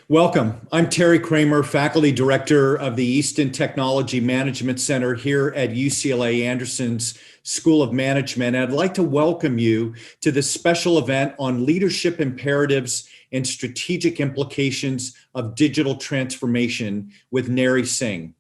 Welcome. I'm Terry Kramer, Faculty Director of the Easton Technology Management Center here at UCLA Anderson's School of Management. And I'd like to welcome you to this special event on leadership imperatives and strategic implications of digital transformation with Narry Singh.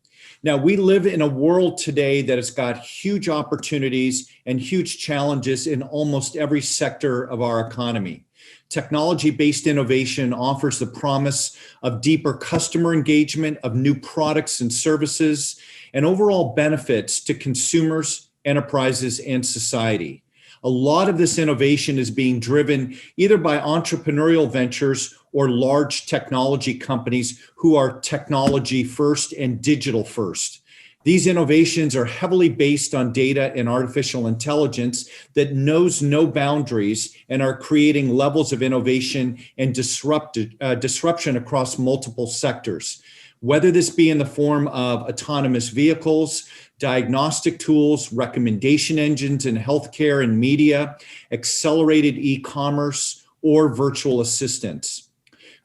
Now, we live in a world today that has got huge opportunities and huge challenges in almost every sector of our economy. Technology-based innovation offers the promise of deeper customer engagement, of new products and services, and overall benefits to consumers, enterprises, and society. A lot of this innovation is being driven either by entrepreneurial ventures or large technology companies who are technology first and digital first. These innovations are heavily based on data and artificial intelligence that knows no boundaries and are creating levels of innovation and disruption across multiple sectors. Whether this be in the form of autonomous vehicles, diagnostic tools, recommendation engines in healthcare and media, accelerated e-commerce, or virtual assistants.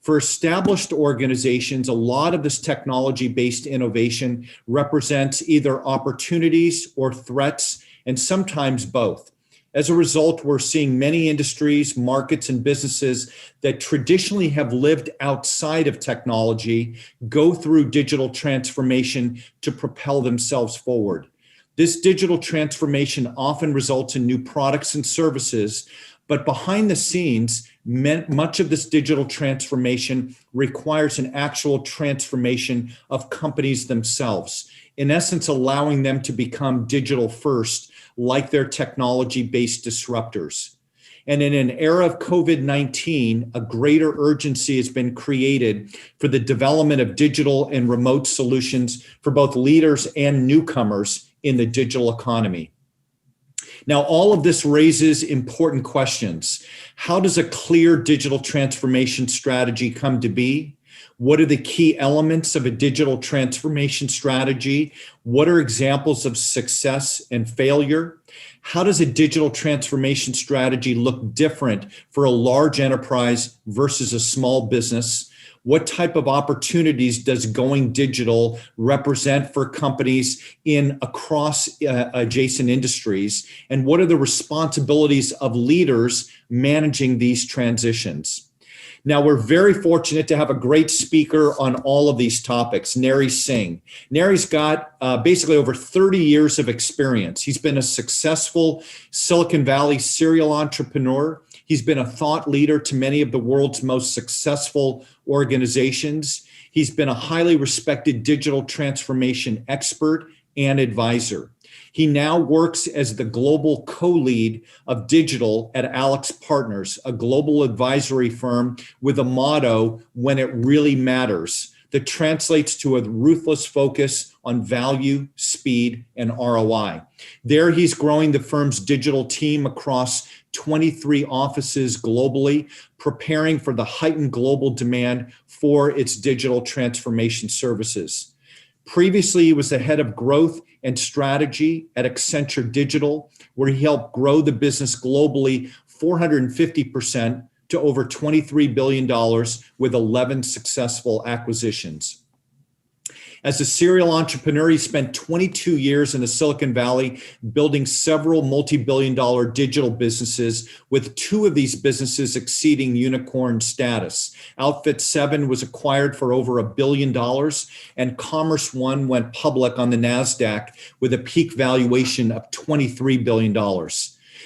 For established organizations, a lot of this technology-based innovation represents either opportunities or threats, and sometimes both. As a result, we're seeing many industries, markets, and businesses that traditionally have lived outside of technology go through digital transformation to propel themselves forward. This digital transformation often results in new products and services, but behind the scenes, much of this digital transformation requires an actual transformation of companies themselves, in essence, allowing them to become digital first, like their technology-based disruptors. And in an era of COVID-19, a greater urgency has been created for the development of digital and remote solutions for both leaders and newcomers in the digital economy. Now, all of this raises important questions. How does a clear digital transformation strategy come to be? What are the key elements of a digital transformation strategy? What are examples of success and failure? How does a digital transformation strategy look different for a large enterprise versus a small business? What type of opportunities does going digital represent for companies across adjacent industries? And what are the responsibilities of leaders managing these transitions? Now, we're very fortunate to have a great speaker on all of these topics, Narry Singh. Narry's got basically over 30 years of experience. He's been a successful Silicon Valley serial entrepreneur. He's been a thought leader to many of the world's most successful organizations. He's been a highly respected digital transformation expert and advisor. He now works as the global co-lead of digital at AlixPartners, a global advisory firm with a motto, "When it really matters," that translates to a ruthless focus on value, speed, and ROI. There, he's growing the firm's digital team across 23 offices globally, preparing for the heightened global demand for its digital transformation services. Previously, he was the head of growth and strategy at Accenture Digital, where he helped grow the business globally 450% to over $23 billion with 11 successful acquisitions. As a serial entrepreneur, he spent 22 years in the Silicon Valley building several multi-billion-dollar digital businesses, with 2 of these businesses exceeding unicorn status. Outfit 7 was acquired for over $1 billion, and Commerce One went public on the NASDAQ with a peak valuation of $23 billion.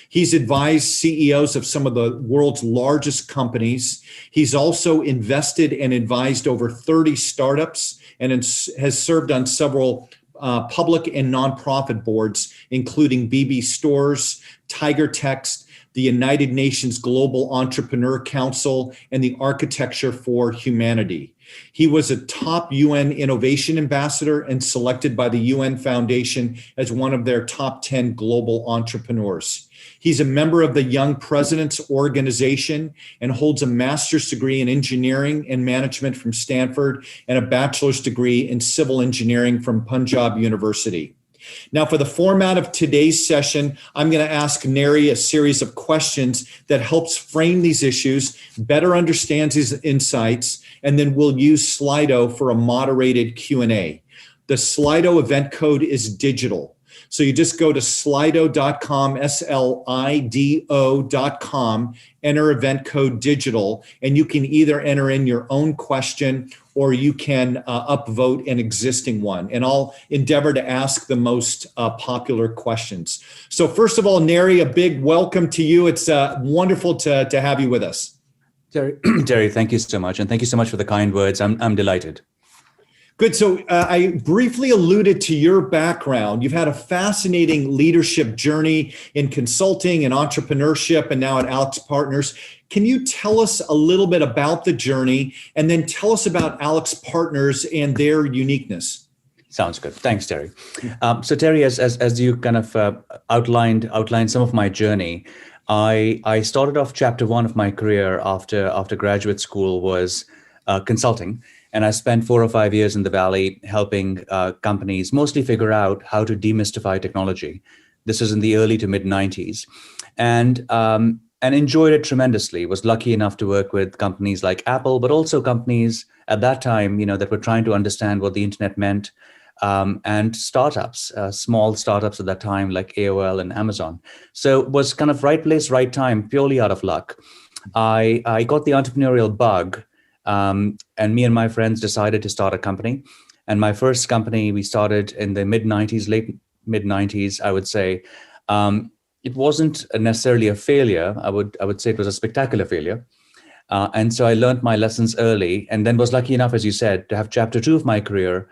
He's advised CEOs of some of the world's largest companies. He's also invested and advised over 30 startups and has served on several public and nonprofit boards, including BB Stores, Tiger Text, the United Nations Global Entrepreneur Council, and the Architecture for Humanity. He was a top UN Innovation Ambassador and selected by the UN Foundation as one of their top 10 global entrepreneurs. He's a member of the Young Presidents Organization and holds a master's degree in engineering and management from Stanford and a bachelor's degree in civil engineering from Punjab University. Now, for the format of today's session, I'm going to ask Narry a series of questions that helps frame these issues, better understands his insights, and then we'll use Slido for a moderated Q&A. The Slido event code is digital. So you just go to slido.com, SLIDO.com, enter event code digital, and you can either enter in your own question or you can upvote an existing one. And I'll endeavor to ask the most popular questions. So first of all, Narry, a big welcome to you. It's wonderful to have you with us. Terry, thank you so much. And thank you so much for the kind words. I'm delighted. Good. So I briefly alluded to your background. You've had a fascinating leadership journey in consulting and entrepreneurship and now at AlixPartners. Can you tell us a little bit about the journey and then tell us about AlixPartners and their uniqueness? Sounds good. Thanks, Terry. So Terry, as you kind of outlined some of my journey, I started off chapter one of my career after graduate school was consulting. And I spent 4 or 5 years in the Valley helping companies mostly figure out how to demystify technology. This is in the early to mid 90s, and enjoyed it tremendously. Was lucky enough to work with companies like Apple, but also companies at that time, that were trying to understand what the internet meant, and startups, small startups at that time like AOL and Amazon. So it was kind of right place, right time, purely out of luck. I got the entrepreneurial bug. And me and my friends decided to start a company. And my first company we started in the late mid 90s, I would say. It wasn't necessarily a failure. I would say it was a spectacular failure. And so I learned my lessons early, and then was lucky enough, as you said, to have chapter 2 of my career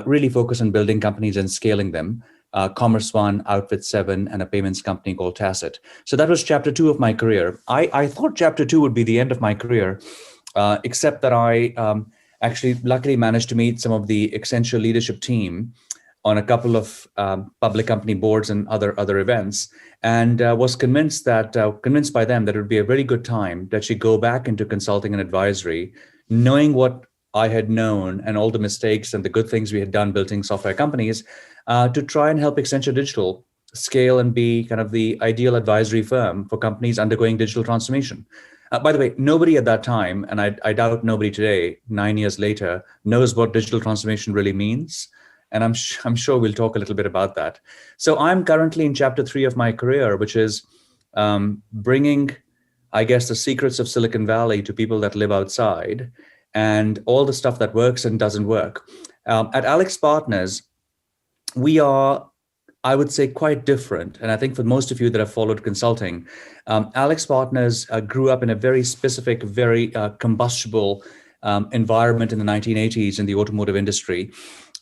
really focus on building companies and scaling them. Commerce One, Outfit 7, and a payments company called Tacit. So that was chapter 2 of my career. I thought chapter 2 would be the end of my career. Except that I actually luckily managed to meet some of the Accenture leadership team on a couple of public company boards and other events, and was convinced by them that it would be a very good time to actually go back into consulting and advisory, knowing what I had known and all the mistakes and the good things we had done building software companies, to try and help Accenture Digital scale and be kind of the ideal advisory firm for companies undergoing digital transformation. By the way, nobody at that time, and I doubt nobody today, 9 years later, knows what digital transformation really means. And I'm sure we'll talk a little bit about that. So I'm currently in chapter 3 of my career, which is bringing, I guess, the secrets of Silicon Valley to people that live outside and all the stuff that works and doesn't work. At AlixPartners, we are, I would say, quite different. And I think for most of you that have followed consulting, AlixPartners grew up in a very specific, very combustible environment in the 1980s in the automotive industry,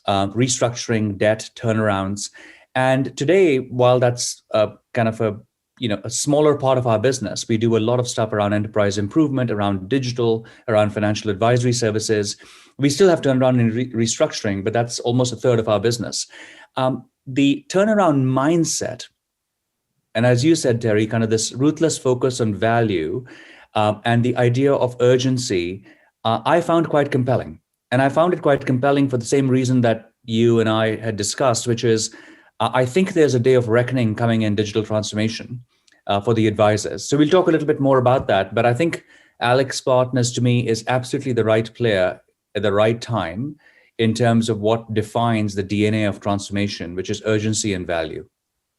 restructuring, debt, turnarounds. And today, while that's kind of a smaller part of our business, we do a lot of stuff around enterprise improvement, around digital, around financial advisory services. We still have turnaround and restructuring, but that's almost a third of our business. The turnaround mindset, and as you said, Terry, kind of this ruthless focus on value and the idea of urgency, I found quite compelling. And I found it quite compelling for the same reason that you and I had discussed, which is I think there's a day of reckoning coming in digital transformation for the advisors. So we'll talk a little bit more about that. But I think AlixPartners to me is absolutely the right player at the right time in terms of what defines the DNA of transformation, which is urgency and value.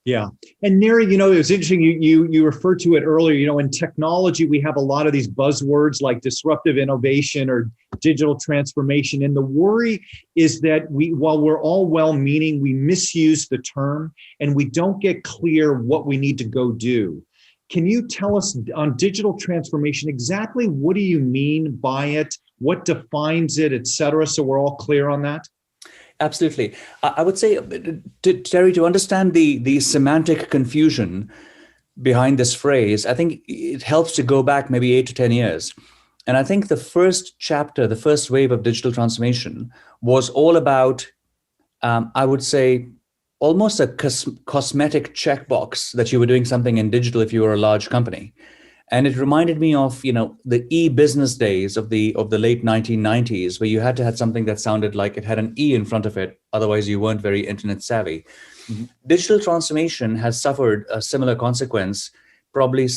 Yeah. And Narry, it was interesting, you referred to it earlier, in technology, we have a lot of these buzzwords like disruptive innovation or digital transformation. And the worry is that while we're all well-meaning, we misuse the term and we don't get clear what we need to go do. Can you tell us on digital transformation, exactly what do you mean by it? What defines it, et cetera, so we're all clear on that? Absolutely. I would say, Terry, to understand the semantic confusion behind this phrase, I think it helps to go back maybe 8 to 10 years. And I think the first chapter, the first wave of digital transformation was all about, I would say, almost a cosmetic checkbox that you were doing something in digital if you were a large company. And it reminded me of, the e-business days of the late 1990s, where you had to have something that sounded like it had an E in front of it. Otherwise, you weren't very internet savvy. Mm-hmm. Digital transformation has suffered a similar consequence, probably,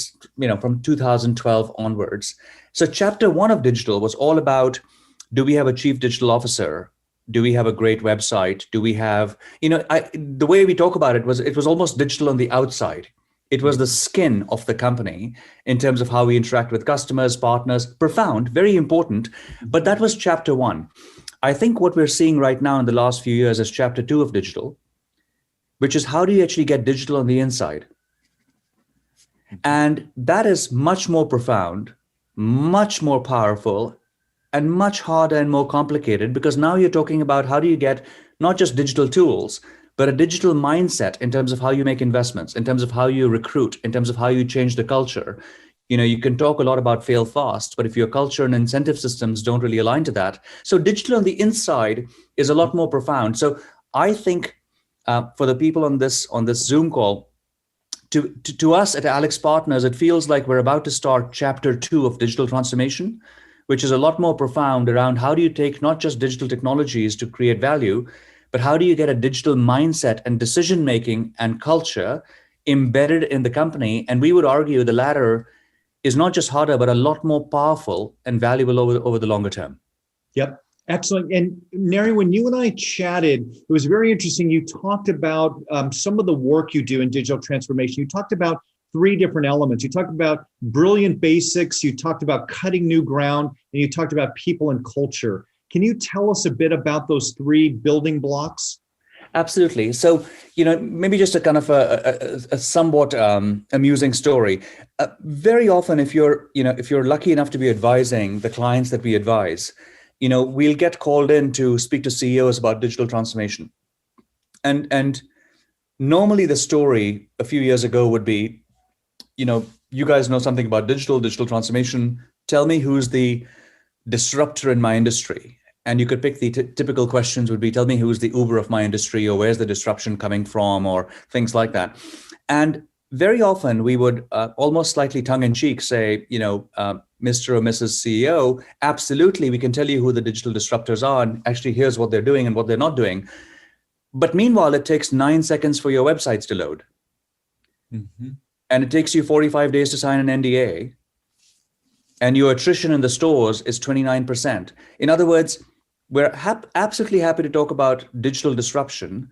from 2012 onwards. So chapter 1 of digital was all about Do we have a chief digital officer? Do we have a great website? Do we have, the way we talk about it was almost digital on the outside. It was the skin of the company in terms of how we interact with customers, partners. Profound, very important. But that was chapter one. I think what we're seeing right now in the last few years is chapter two of digital, which is how do you actually get digital on the inside? And that is much more profound, much more powerful, and much harder and more complicated, because now you're talking about how do you get not just digital tools, but a digital mindset in terms of how you make investments, in terms of how you recruit, in terms of how you change the culture. You can talk a lot about fail fast, but if your culture and incentive systems don't really align to that. So digital on the inside is a lot more profound. So I think for the people on this Zoom call, to us at AlixPartners, it feels like we're about to start chapter two of digital transformation, which is a lot more profound around how do you take not just digital technologies to create value, but how do you get a digital mindset and decision-making and culture embedded in the company? And we would argue the latter is not just harder, but a lot more powerful and valuable over the longer term. Yep. Excellent. And Narry, when you and I chatted, it was very interesting. You talked about some of the work you do in digital transformation. You talked about three different elements. You talked about brilliant basics, you talked about cutting new ground, and you talked about people and culture. Can you tell us a bit about those three building blocks? Absolutely. So, maybe just a kind of a somewhat amusing story. Very often, if you're lucky enough to be advising the clients that we advise, we'll get called in to speak to CEOs about digital transformation. And normally the story a few years ago would be, you guys know something about digital transformation. Tell me who's the disruptor in my industry. And you could pick the typical questions would be, tell me who's the Uber of my industry, or where's the disruption coming from, or things like that. And very often we would almost slightly tongue in cheek say, Mr. or Mrs. CEO, absolutely, we can tell you who the digital disruptors are. And actually, here's what they're doing and what they're not doing. But meanwhile, it takes 9 seconds for your websites to load. Mm-hmm. And it takes you 45 days to sign an NDA. And your attrition in the stores is 29%. In other words, we're absolutely happy to talk about digital disruption,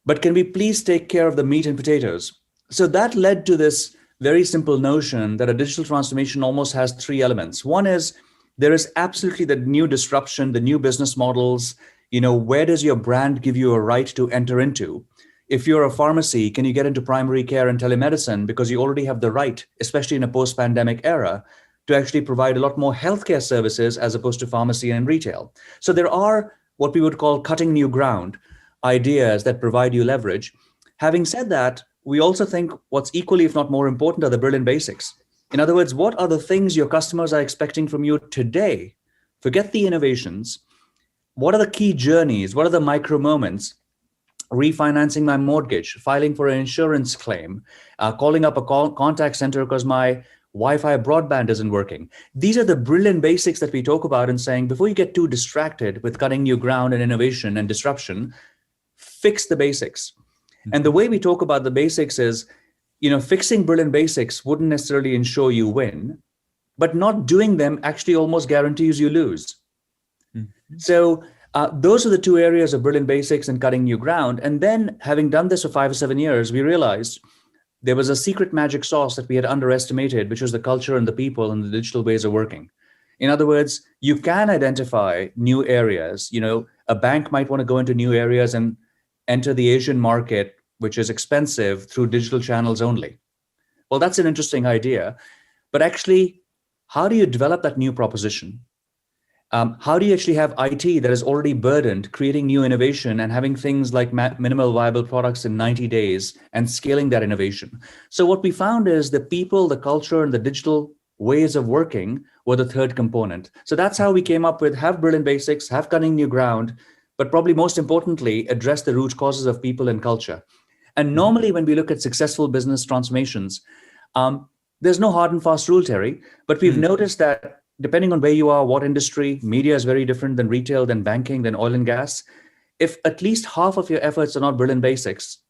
but can we please take care of the meat and potatoes? So that led to this very simple notion that a digital transformation almost has three elements. One is there is absolutely the new disruption, the new business models. Where does your brand give you a right to enter into? If you're a pharmacy, can you get into primary care and telemedicine because you already have the right, especially in a post-pandemic era, to actually provide a lot more healthcare services as opposed to pharmacy and retail? So there are what we would call cutting new ground ideas that provide you leverage. Having said that, we also think what's equally, if not more important, are the brilliant basics. In other words, what are the things your customers are expecting from you today? Forget the innovations. What are the key journeys? What are the micro moments? Refinancing my mortgage, filing for an insurance claim, calling up a contact center because my Wi-Fi broadband isn't working. These are the brilliant basics that we talk about and saying, before you get too distracted with cutting new ground and innovation and disruption, fix the basics. Mm-hmm. And the way we talk about the basics is, fixing brilliant basics wouldn't necessarily ensure you win, but not doing them actually almost guarantees you lose. Mm-hmm. So those are the two areas of brilliant basics and cutting new ground. And then having done this for 5 or 7 years, we realized there was a secret magic sauce that we had underestimated, which was the culture and the people and the digital ways of working. In other words, you can identify new areas. A bank might want to go into new areas and enter the Asian market, which is expensive, through digital channels only. Well, that's an interesting idea. But actually, how do you develop that new proposition? How do you actually have IT that is already burdened, creating new innovation and having things like minimal viable products in 90 days and scaling that innovation? So what we found is the people, the culture, and the digital ways of working were the third component. So that's how we came up with have brilliant basics, have cutting new ground, but probably most importantly, address the root causes of people and culture. And normally when we look at successful business transformations, there's no hard and fast rule, Terry, but we've noticed that depending on where you are, what industry, media is very different than retail, than banking, than oil and gas. If at least half of your efforts are not brilliant basics,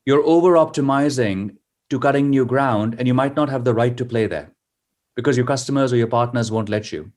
you're over-optimizing to cutting new ground, and you might not have the right to play there because your customers or your partners won't let you.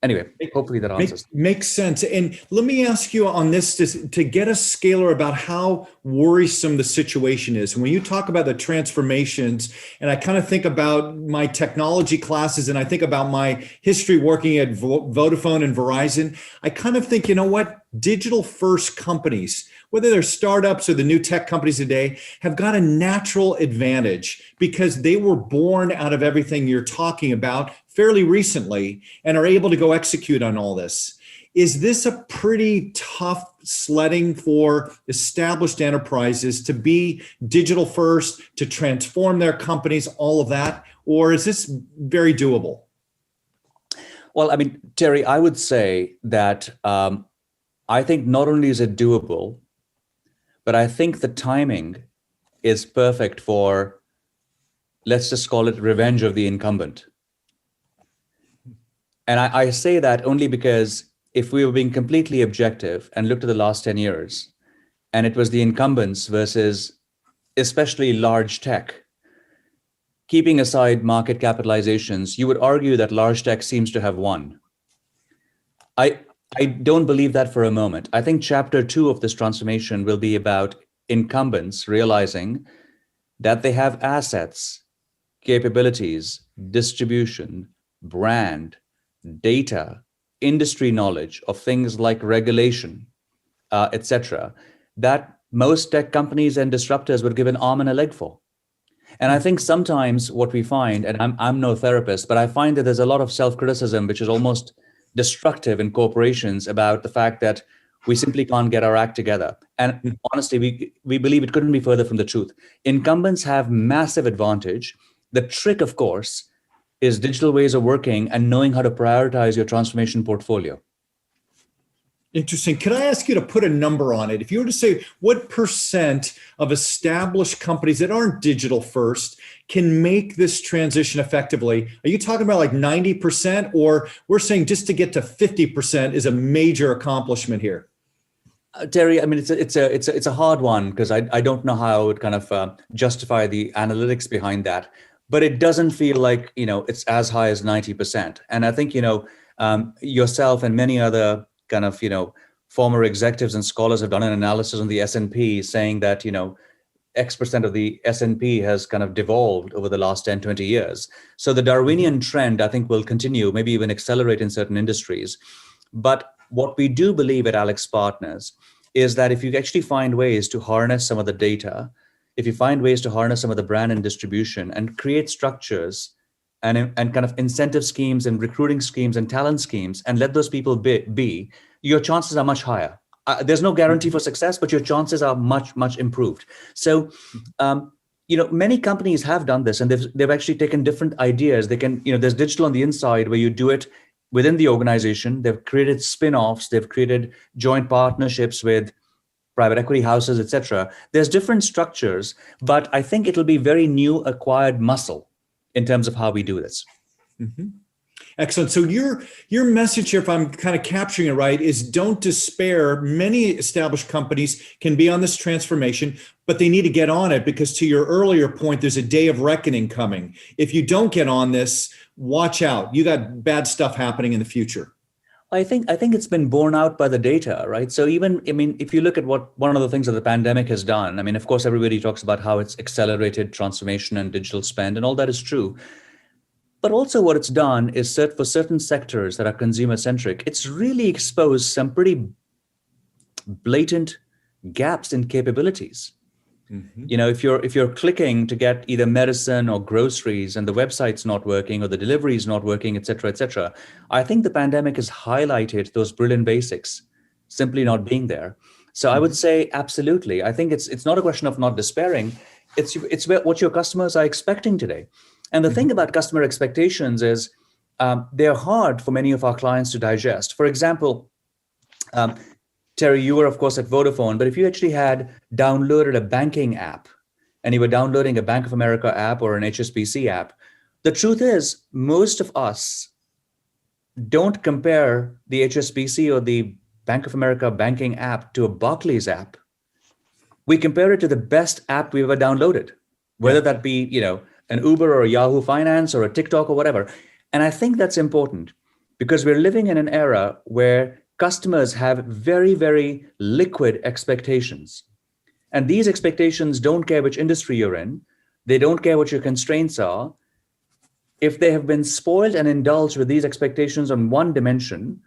Anyway, hopefully that answers. Makes sense. And let me ask you on this to get a scalar about how worrisome the situation is. When you talk about the transformations, and I kind of think about my technology classes and I think about my history working at Vodafone and Verizon, I kind of think, you know what, digital first companies, whether they're startups or the new tech companies today, have got a natural advantage because they were born out of everything you're talking about fairly recently and are able to go execute on all this. Is this a pretty tough sledding for established enterprises to be digital first, to transform their companies, all of that? Or is this very doable? Well, I mean, Terry, I would say that I think not only is it doable, but I think the timing is perfect for, let's just call it revenge of the incumbent. And I say that only because if we were being completely objective and looked at the last 10 years, and it was the incumbents versus especially large tech, keeping aside market capitalizations, you would argue that large tech seems to have won. I don't believe that for a moment. I think chapter 2 of this transformation will be about incumbents realizing that they have assets, capabilities, distribution, brand, data, industry knowledge of things like regulation, etc., that most tech companies and disruptors would give an arm and a leg for. And I think sometimes what we find, and I'm no therapist, but I find that there's a lot of self-criticism, which is almost destructive in corporations about the fact that we simply can't get our act together. And honestly, we believe it couldn't be further from the truth. Incumbents have massive advantage. The trick, of course, is digital ways of working and knowing how to prioritize your transformation portfolio. Interesting. Could I ask you to put a number on it? If you were to say what percent of established companies that aren't digital first can make this transition effectively? Are you talking about like 90%, or we're saying just to get to 50% is a major accomplishment here? Terry, I mean, it's a hard one because I don't know how I would kind of justify the analytics behind that, but it doesn't feel like, it's as high as 90%. And I think, yourself and many other kind of, former executives and scholars have done an analysis on the S&P saying that, X percent of the S&P has kind of devolved over the last 10, 20 years. So the Darwinian trend, I think, will continue, maybe even accelerate in certain industries. But what we do believe at AlixPartners is that if you actually find ways to harness some of the data, if you find ways to harness some of the brand and distribution and create structures and kind of incentive schemes and recruiting schemes and talent schemes and let those people be, your chances are much higher. There's no guarantee for success, but your chances are much, much improved. So, many companies have done this, and they've actually taken different ideas. They can, there's digital on the inside where you do it within the organization. They've created spin-offs. They've created joint partnerships with private equity houses, etc. There's different structures, but I think it'll be very new acquired muscle in terms of how we do this. Mm-hmm. Excellent. So your message here, if I'm kind of capturing it right, is don't despair. Many established companies can be on this transformation, but they need to get on it because, to your earlier point, there's a day of reckoning coming. If you don't get on this, watch out. You got bad stuff happening in the future. I think it's been borne out by the data, right? So if you look at what one of the things that the pandemic has done, of course, everybody talks about how it's accelerated transformation and digital spend, and all that is true. But also what it's done is for certain sectors that are consumer centric, it's really exposed some pretty blatant gaps in capabilities. Mm-hmm. If you're clicking to get either medicine or groceries and the website's not working or the delivery is not working, et cetera, I think the pandemic has highlighted those brilliant basics simply not being there. So I would say absolutely. I think it's not a question of not despairing. It's what your customers are expecting today. And the thing about customer expectations is they're hard for many of our clients to digest. For example, Terry, you were, of course, at Vodafone, but if you actually had downloaded a banking app and you were downloading a Bank of America app or an HSBC app, the truth is most of us don't compare the HSBC or the Bank of America banking app to a Barclays app. We compare it to the best app we've ever downloaded, whether that be, an Uber or a Yahoo Finance or a TikTok or whatever. And I think that's important because we're living in an era where customers have very, very liquid expectations. And these expectations don't care which industry you're in. They don't care what your constraints are. If they have been spoiled and indulged with these expectations on one dimension,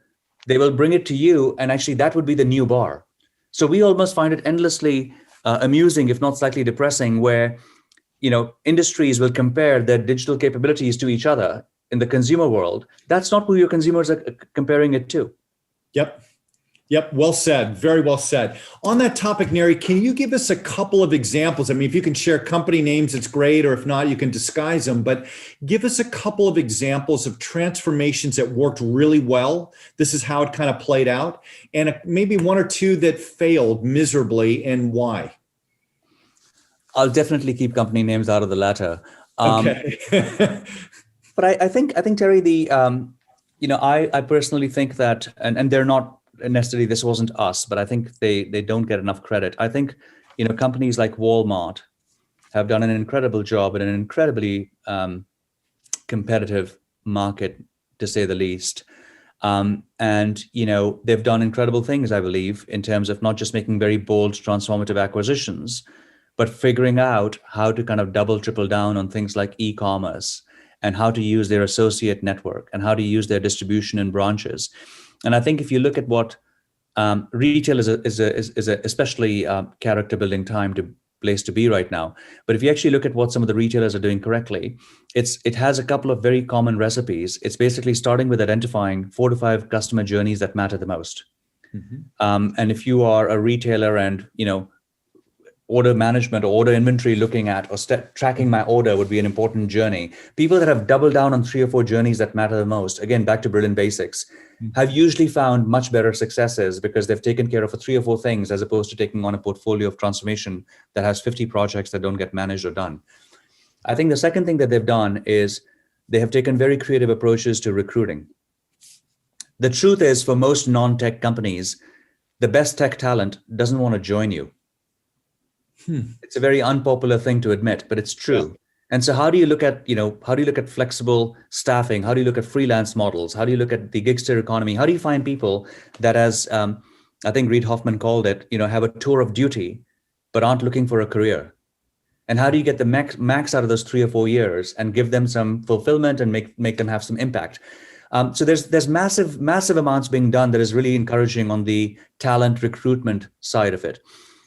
they will bring it to you. And actually, that would be the new bar. So we almost find it endlessly amusing, if not slightly depressing, where industries will compare their digital capabilities to each other in the consumer world. That's not who your consumers are comparing it to. Yep. Well said. Very well said. On that topic, Narry, can you give us a couple of examples? I mean, if you can share company names, it's great, or if not, you can disguise them, but give us a couple of examples of transformations that worked really well. This is how it kind of played out, and maybe one or two that failed miserably, and why. I'll definitely keep company names out of the latter. Okay. But I think Terry, I personally think that, and they're not necessarily, this wasn't us, but I think they don't get enough credit. I think, companies like Walmart have done an incredible job in an incredibly competitive market, to say the least. And, they've done incredible things, I believe, in terms of not just making very bold, transformative acquisitions, but figuring out how to kind of double, triple down on things like e-commerce and how to use their associate network and how to use their distribution in branches. And I think if you look at what retail is a especially character building place to be right now. But if you actually look at what some of the retailers are doing correctly, it has a couple of very common recipes. It's basically starting with identifying 4 to 5 customer journeys that matter the most. Mm-hmm. And if you are a retailer and order management or order inventory looking at or tracking my order would be an important journey. People that have doubled down on 3 or 4 journeys that matter the most, again, back to brilliant basics, have usually found much better successes because they've taken care of 3 or 4 things as opposed to taking on a portfolio of transformation that has 50 projects that don't get managed or done. I think the second thing that they've done is they have taken very creative approaches to recruiting. The truth is, for most non-tech companies, the best tech talent doesn't want to join you. It's a very unpopular thing to admit, but it's true. Yeah. And so how do you look at flexible staffing? How do you look at freelance models? How do you look at the gigster economy? How do you find people that, as I think Reid Hoffman called it, have a tour of duty, but aren't looking for a career? And how do you get the max out of those 3 or 4 years and give them some fulfillment and make them have some impact? So there's massive amounts being done that is really encouraging on the talent recruitment side of it.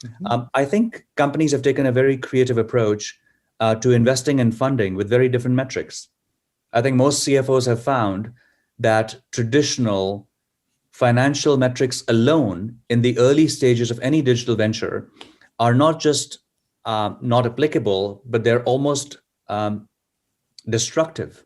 Mm-hmm. I think companies have taken a very creative approach to investing in funding with very different metrics. I think most CFOs have found that traditional financial metrics alone in the early stages of any digital venture are not just not applicable, but they're almost destructive.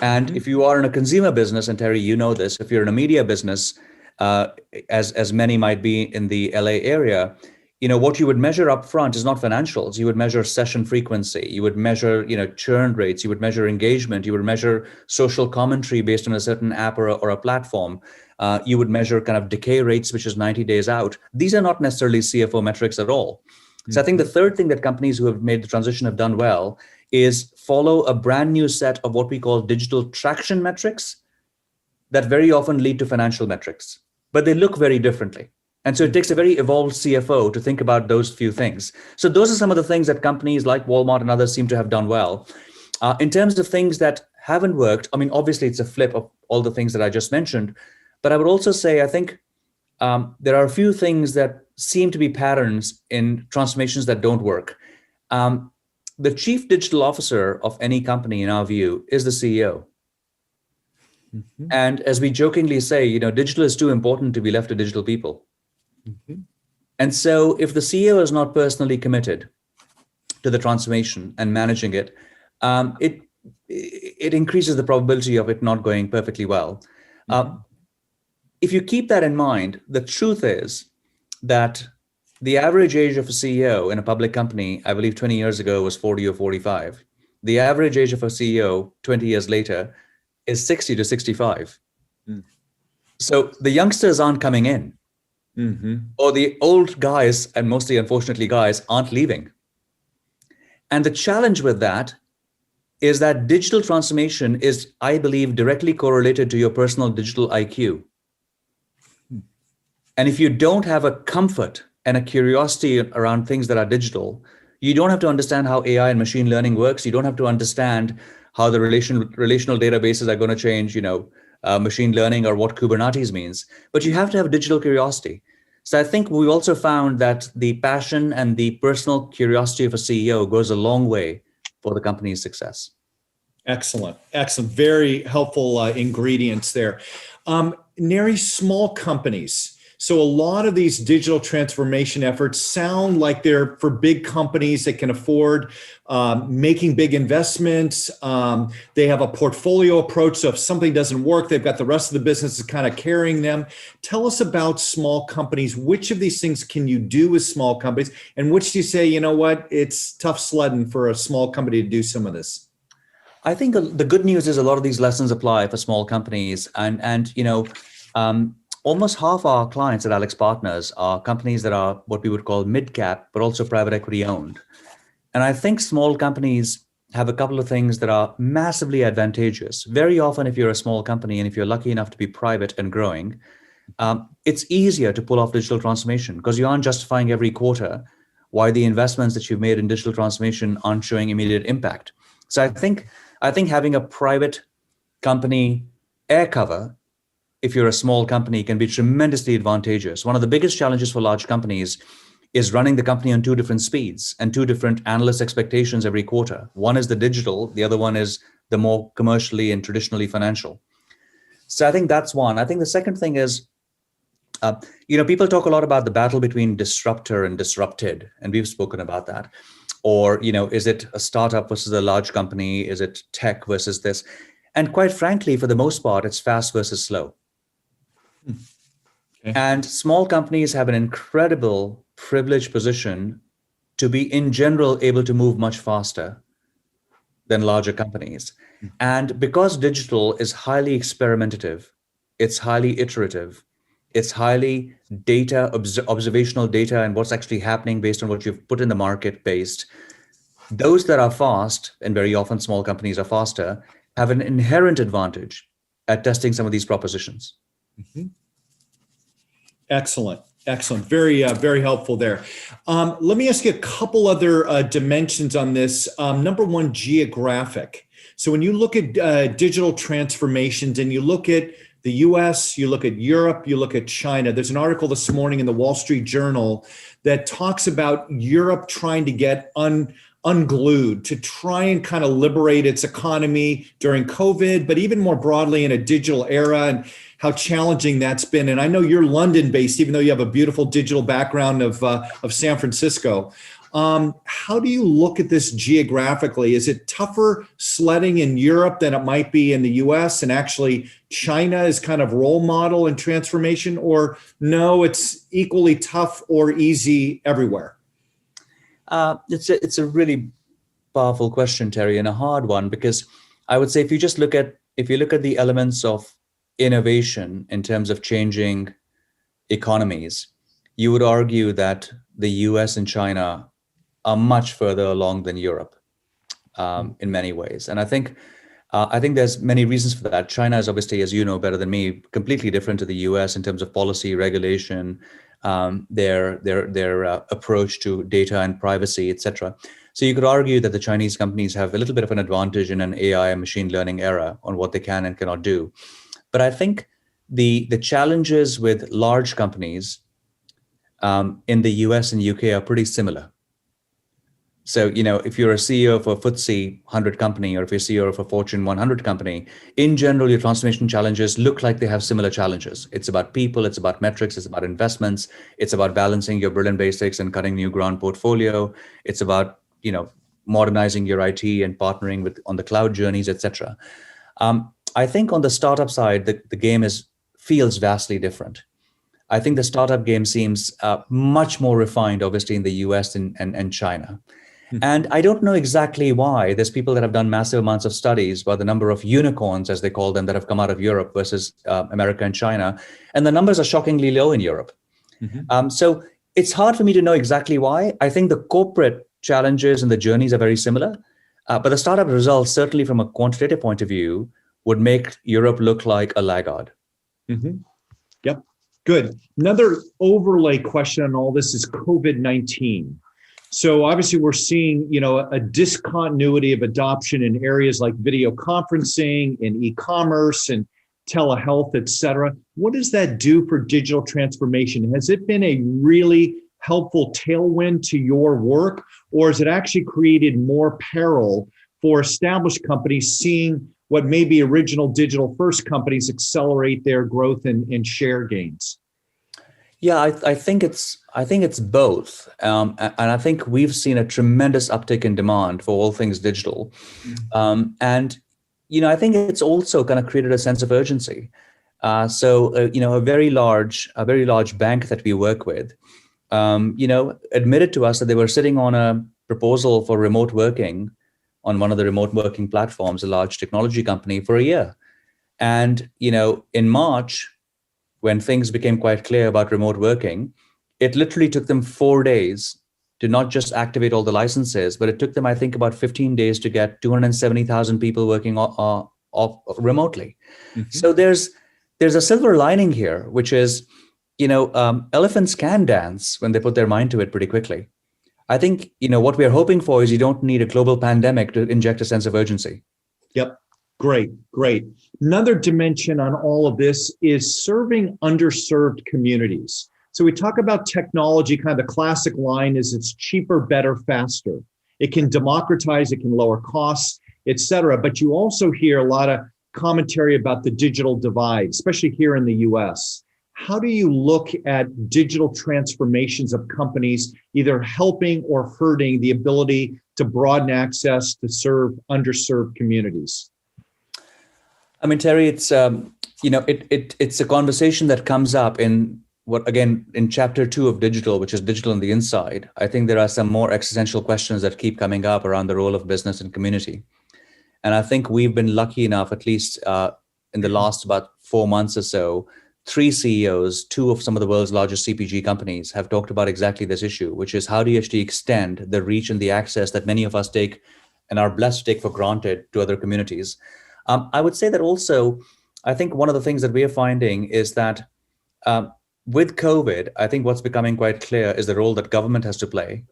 And if you are in a consumer business, and Terry, you know this, if you're in a media business, as many might be in the LA area, what you would measure up front is not financials. You would measure session frequency. You would measure, churn rates. You would measure engagement. You would measure social commentary based on a certain app or a platform. You would measure kind of decay rates, which is 90 days out. These are not necessarily CFO metrics at all. Mm-hmm. So I think the third thing that companies who have made the transition have done well is follow a brand new set of what we call digital traction metrics that very often lead to financial metrics, but they look very differently. And so it takes a very evolved CFO to think about those few things. So those are some of the things that companies like Walmart and others seem to have done well. In terms of things that haven't worked, I mean, obviously it's a flip of all the things that I just mentioned, but I would also say, I think there are a few things that seem to be patterns in transformations that don't work. The chief digital officer of any company, in our view, is the CEO. Mm-hmm. And as we jokingly say, digital is too important to be left to digital people. Mm-hmm. And so if the CEO is not personally committed to the transformation and managing it, it increases the probability of it not going perfectly well. Mm-hmm. If you keep that in mind, the truth is that the average age of a CEO in a public company, I believe 20 years ago, was 40 or 45. The average age of a CEO 20 years later is 60 to 65. Mm. So the youngsters aren't coming in. Mm-hmm. Or the old guys, and mostly unfortunately guys, aren't leaving. And the challenge with that is that digital transformation is, I believe, directly correlated to your personal digital IQ. And if you don't have a comfort and a curiosity around things that are digital, you don't have to understand how AI and machine learning works. You don't have to understand how the relational databases are going to change, machine learning or what Kubernetes means. But you have to have digital curiosity. So I think we also found that the passion and the personal curiosity of a CEO goes a long way for the company's success. Excellent. Excellent. Very helpful ingredients there. Nary, small companies. So a lot of these digital transformation efforts sound like they're for big companies that can afford making big investments. They have a portfolio approach. So if something doesn't work, they've got the rest of the business is kind of carrying them. Tell us about small companies. Which of these things can you do with small companies? And which do you say, you know what, it's tough sledding for a small company to do some of this? I think the good news is a lot of these lessons apply for small companies, and almost half our clients at AlixPartners are companies that are what we would call mid-cap, but also private equity owned. And I think small companies have a couple of things that are massively advantageous. Very often, if you're a small company and if you're lucky enough to be private and growing, it's easier to pull off digital transformation because you aren't justifying every quarter why the investments that you've made in digital transformation aren't showing immediate impact. So I think having a private company air cover, if you're a small company, can be tremendously advantageous. One of the biggest challenges for large companies is running the company on two different speeds and two different analyst expectations every quarter. One is the digital, the other one is the more commercially and traditionally financial. So I think that's one. I think the second thing is, people talk a lot about the battle between disruptor and disrupted, and we've spoken about that. Or, is it a startup versus a large company? Is it tech versus this? And quite frankly, for the most part, it's fast versus slow. Okay. And small companies have an incredible privileged position to be, in general, able to move much faster than larger companies. And because digital is highly experimentative, it's highly iterative, it's highly data, observational data, and what's actually happening based on what you've put in the market based. Those that are fast, and very often small companies are faster, have an inherent advantage at testing some of these propositions. Mm-hmm. Excellent. Excellent. Very, very helpful there. Let me ask you a couple other dimensions on this. Number one, geographic. So when you look at digital transformations and you look at the US, you look at Europe, you look at China. There's an article this morning in the Wall Street Journal that talks about Europe trying to get unglued, to try and kind of liberate its economy during COVID, but even more broadly in a digital era, and how challenging that's been. And I know you're London-based, even though you have a beautiful digital background of San Francisco. How do you look at this geographically? Is it tougher sledding in Europe than it might be in the US? And actually China is kind of role model in transformation, or no, it's equally tough or easy everywhere? It's a really powerful question, Terry, and a hard one, because I would say if you look at the elements of innovation in terms of changing economies, you would argue that the US and China are much further along than Europe in many ways. And I think there's many reasons for that. China is obviously, as you know better than me, completely different to the US in terms of policy, regulation, their approach to data and privacy, etc. So you could argue that the Chinese companies have a little bit of an advantage in an AI and machine learning era on what they can and cannot do. But I think the challenges with large companies in the US and UK are pretty similar. So, if you're a CEO of a FTSE 100 company, or if you're CEO of a Fortune 100 company, in general, your transformation challenges look like they have similar challenges. It's about people, it's about metrics, it's about investments, it's about balancing your brilliant basics and cutting new ground portfolio. It's about, modernizing your IT and partnering on the cloud journeys, etc. I think on the startup side, the game feels vastly different. I think the startup game seems much more refined, obviously, in the US and China. And I don't know exactly why. There's people that have done massive amounts of studies about the number of unicorns, as they call them, that have come out of Europe versus America and China. And the numbers are shockingly low in Europe. Mm-hmm. So it's hard for me to know exactly why. I think the corporate challenges and the journeys are very similar. But the startup results, certainly from a quantitative point of view, would make Europe look like a laggard. Mm-hmm. Yep. Good. Another overlay question on all this is COVID-19. So obviously we're seeing, a discontinuity of adoption in areas like video conferencing and e-commerce and telehealth, et cetera. What does that do for digital transformation? Has it been a really helpful tailwind to your work, or has it actually created more peril for established companies seeing what maybe original digital first companies accelerate their growth and share gains? Yeah, I think it's both, and I think we've seen a tremendous uptick in demand for all things digital, and I think it's also kind of created a sense of urgency. A very large bank that we work with, admitted to us that they were sitting on a proposal for remote working on one of the remote working platforms, a large technology company, for a year. And, in March, when things became quite clear about remote working, it literally took them 4 days to not just activate all the licenses, but it took them, I think, about 15 days to get 270,000 people working off remotely. Mm-hmm. So there's a silver lining here, which is, elephants can dance when they put their mind to it pretty quickly. I think, what we're hoping for is you don't need a global pandemic to inject a sense of urgency. Yep. Great. Another dimension on all of this is serving underserved communities. So we talk about technology, kind of the classic line is it's cheaper, better, faster. It can democratize, it can lower costs, et cetera. But you also hear a lot of commentary about the digital divide, especially here in the US. How do you look at digital transformations of companies, either helping or hurting the ability to broaden access to serve underserved communities? I mean, Terry, it's it's a conversation that comes up in chapter 2 of digital, which is digital on the inside. I think there are some more existential questions that keep coming up around the role of business and community. And I think we've been lucky enough, at least in the last about 4 months or so, 3 CEOs, 2 of some of the world's largest CPG companies have talked about exactly this issue, which is how do you actually extend the reach and the access that many of us take and are blessed to take for granted to other communities. I would say that also, I think one of the things that we are finding is that with COVID, I think what's becoming quite clear is the role that government has to play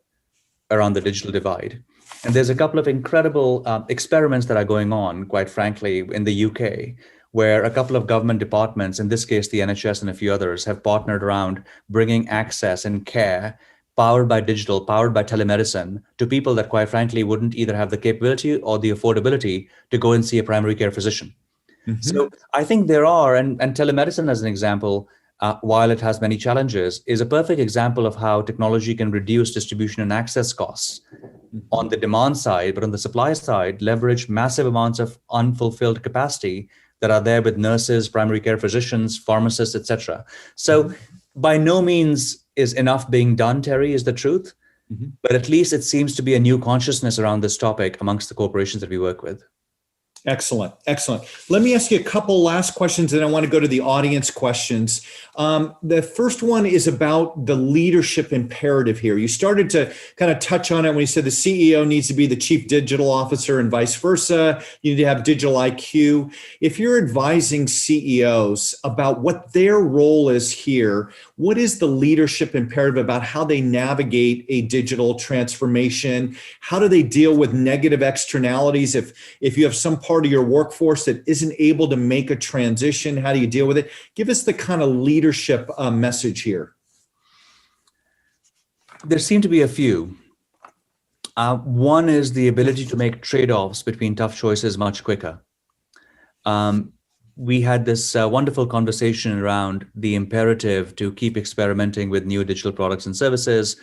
around the digital divide. And there's a couple of incredible experiments that are going on, quite frankly, in the UK, where a couple of government departments, in this case, the NHS and a few others, have partnered around bringing access and care powered by digital, powered by telemedicine to people that, quite frankly, wouldn't either have the capability or the affordability to go and see a primary care physician. Mm-hmm. So I think there are, and telemedicine as an example, while it has many challenges, is a perfect example of how technology can reduce distribution and access costs on the demand side, but on the supply side, leverage massive amounts of unfulfilled capacity that are there with nurses, primary care physicians, pharmacists, et cetera. So by no means is enough being done, Terry, is the truth. Mm-hmm. But at least it seems to be a new consciousness around this topic amongst the corporations that we work with. Excellent. Let me ask you a couple last questions, and I want to go to the audience questions. The first one is about the leadership imperative here. You started to kind of touch on it when you said the CEO needs to be the chief digital officer and vice versa. You need to have digital IQ. If you're advising CEOs about what their role is here, what is the leadership imperative about how they navigate a digital transformation? How do they deal with negative externalities if you have some part of your workforce that isn't able to make a transition? How do you deal with it? Give us the kind of leadership message here. There seem to be a few. One is the ability to make trade-offs between tough choices much quicker. We had this wonderful conversation around the imperative to keep experimenting with new digital products and services.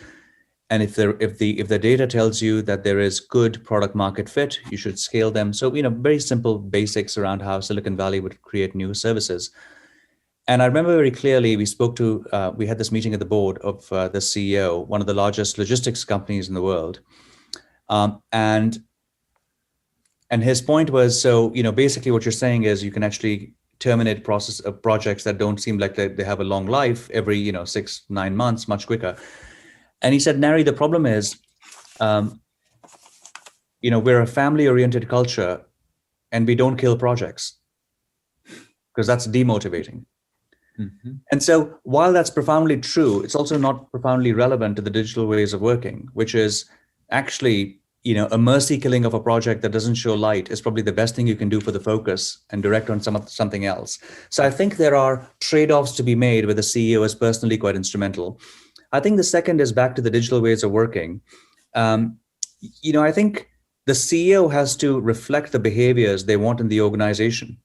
And if the data tells you that there is good product market fit, you should scale them. So, very simple basics around how Silicon Valley would create new services. And I remember very clearly, we had this meeting at the board of the CEO, one of the largest logistics companies in the world. And his point was, basically what you're saying is you can actually terminate projects that don't seem like they have a long life every, 6-9 months, much quicker. And he said, Narry, the problem is we're a family-oriented culture and we don't kill projects because that's demotivating. Mhm. And so while that's profoundly true, it's also not profoundly relevant to the digital ways of working, which is actually, a mercy killing of a project that doesn't show light is probably the best thing you can do for the focus and direct on something else. So I think there are trade-offs to be made where the CEO is personally quite instrumental. I think the second is back to the digital ways of working. I think the CEO has to reflect the behaviors they want in the organization.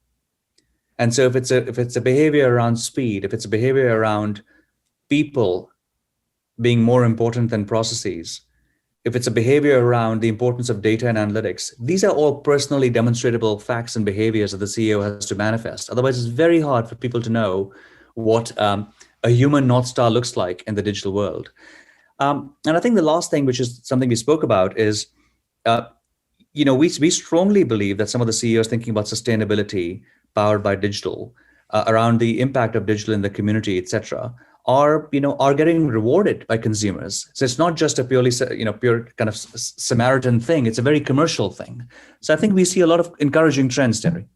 And so if it's a behavior around speed, if it's a behavior around people being more important than processes, if it's a behavior around the importance of data and analytics, these are all personally demonstrable facts and behaviors that the CEO has to manifest. Otherwise, it's very hard for people to know what a human North Star looks like in the digital world. And I think the last thing, which is something we spoke about, is we strongly believe that some of the CEOs thinking about sustainability powered by digital, around the impact of digital in the community, et cetera, are getting rewarded by consumers. So it's not just a pure kind of Samaritan thing. It's a very commercial thing. So I think we see a lot of encouraging trends, Terry.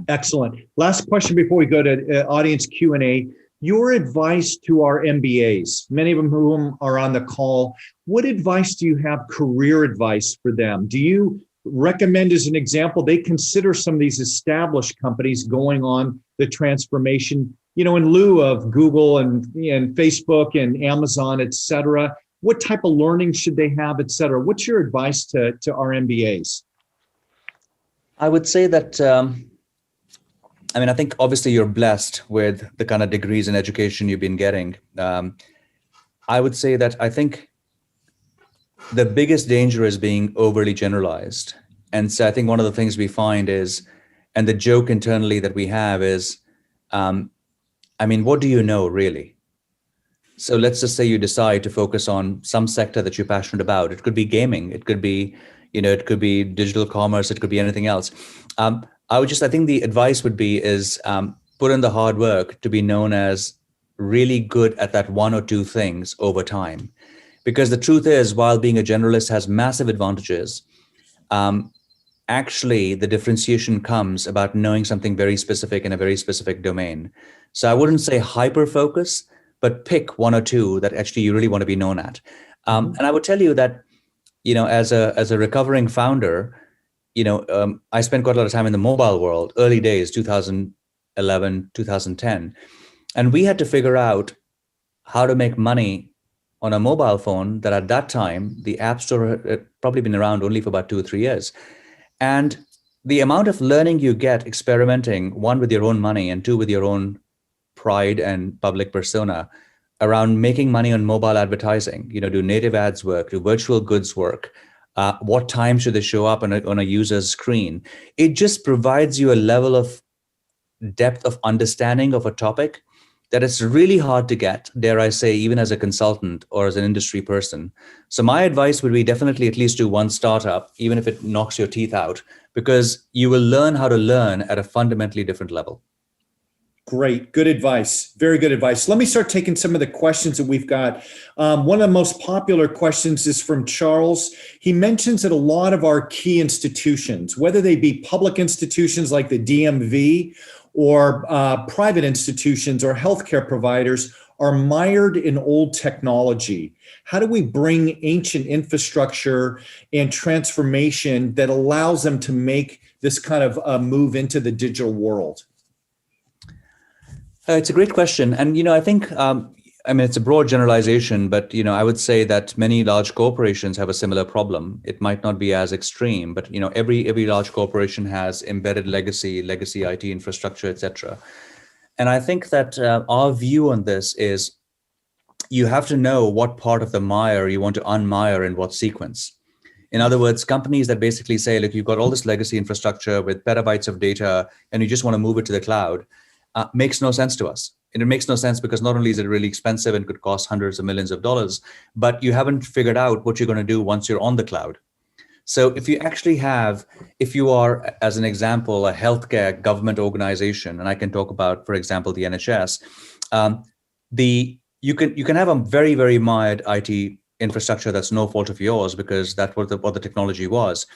Excellent. Last question before we go to audience Q&A. Your advice to our MBAs, many of them whom are on the call, what advice do you have, career advice for them? Do you recommend, as an example, they consider some of these established companies going on the transformation, in lieu of Google and Facebook and Amazon, et cetera? What type of learning should they have, et cetera? What's your advice to our MBAs? I would say that, I think obviously you're blessed with the kind of degrees in education you've been getting. I would say that I think the biggest danger is being overly generalized. And so I think one of the things we find is, and the joke internally that we have is, what do you know really? So let's just say you decide to focus on some sector that you're passionate about. It could be gaming. It could be, it could be digital commerce. It could be anything else. I think the advice would be is put in the hard work to be known as really good at that one or two things over time. Because the truth is, while being a generalist has massive advantages, actually the differentiation comes about knowing something very specific in a very specific domain. So I wouldn't say hyper focus, but pick one or two that actually you really want to be known at. And I would tell you that, as a recovering founder, I spent quite a lot of time in the mobile world, early days, 2011, 2010. And we had to figure out how to make money on a mobile phone that at that time, the App Store had probably been around only for about 2 or 3 years. And the amount of learning you get experimenting, one, with your own money, and two, with your own pride and public persona around making money on mobile advertising, do native ads work, do virtual goods work? What time should they show up on a user's screen? It just provides you a level of depth of understanding of a topic that it's really hard to get, dare I say, even as a consultant or as an industry person. So my advice would be definitely at least do one startup, even if it knocks your teeth out, because you will learn how to learn at a fundamentally different level. Great. Good advice. Very good advice. Let me start taking some of the questions that we've got. One of the most popular questions is from Charles. He mentions that a lot of our key institutions, whether they be public institutions like the DMV or private institutions or healthcare providers, are mired in old technology. How do we bring ancient infrastructure and transformation that allows them to make this kind of move into the digital world? It's a great question. And, I think, it's a broad generalization, but, I would say that many large corporations have a similar problem. It might not be as extreme, but, every large corporation has embedded legacy IT infrastructure, et cetera. And I think that our view on this is you have to know what part of the mire you want to unmire in what sequence. In other words, companies that basically say, look, you've got all this legacy infrastructure with petabytes of data, and you just want to move it to the cloud, makes no sense to us. And it makes no sense because not only is it really expensive and could cost hundreds of millions of dollars, but you haven't figured out what you're going to do once you're on the cloud. So if you are, as an example, a healthcare government organization, and I can talk about, for example, the NHS, you can have a very, very mired IT infrastructure that's no fault of yours because that's what the technology was.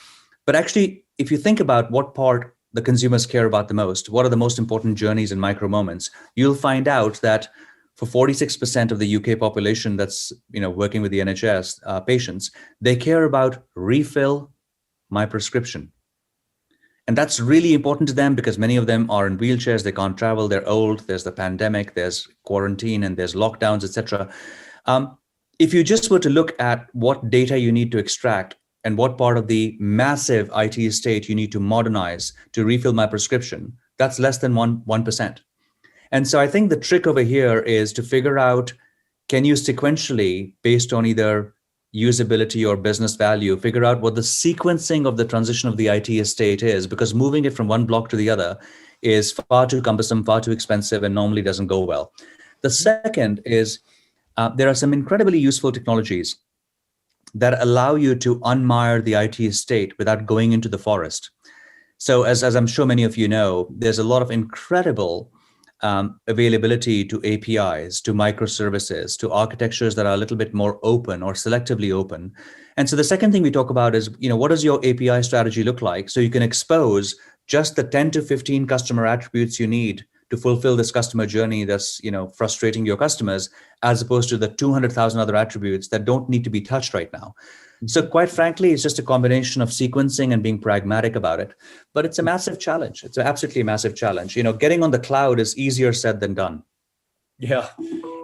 But actually, if you think about what part the consumers care about the most, what are the most important journeys and micro moments, you'll find out that for 46% of the UK population that's working with the NHS patients, they care about refill my prescription. And that's really important to them because many of them are in wheelchairs, they can't travel, they're old, there's the pandemic, there's quarantine, and there's lockdowns, etc. If you just were to look at what data you need to extract and what part of the massive IT estate you need to modernize to refill my prescription, that's less than 1%. And so I think the trick over here is to figure out, can you sequentially, based on either usability or business value, figure out what the sequencing of the transition of the IT estate is, because moving it from one block to the other is far too cumbersome, far too expensive, and normally doesn't go well. The second is there are some incredibly useful technologies that allow you to unmire the IT estate without going into the forest. So as I'm sure many of you know, there's a lot of incredible availability to APIs, to microservices, to architectures that are a little bit more open or selectively open. And so the second thing we talk about is, what does your API strategy look like? So you can expose just the 10 to 15 customer attributes you need to fulfill this customer journey that's, frustrating your customers, as opposed to the 200,000 other attributes that don't need to be touched right now. So quite frankly, it's just a combination of sequencing and being pragmatic about it. But it's a massive challenge. It's absolutely a massive challenge. Getting on the cloud is easier said than done. Yeah.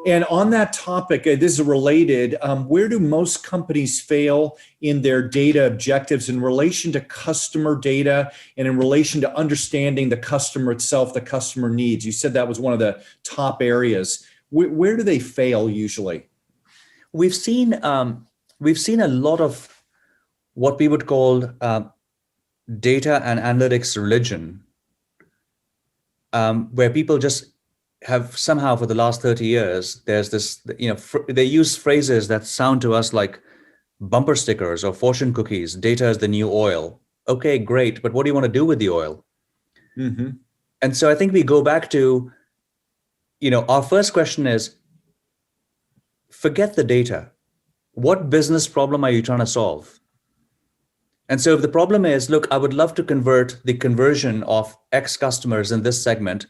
And on that topic, this is related, where do most companies fail in their data objectives in relation to customer data and in relation to understanding the customer itself, the customer needs? You said that was one of the top areas. Where do they fail usually? We've seen a lot of what we would call data and analytics religion, where people just have somehow for the last 30 years, there's this, they use phrases that sound to us like bumper stickers or fortune cookies. Data is the new oil. Okay, great. But what do you want to do with the oil? Mm-hmm. And so I think we go back to, our first question is, forget the data. What business problem are you trying to solve? And so if the problem is, look, I would love to convert the conversion of X customers in this segment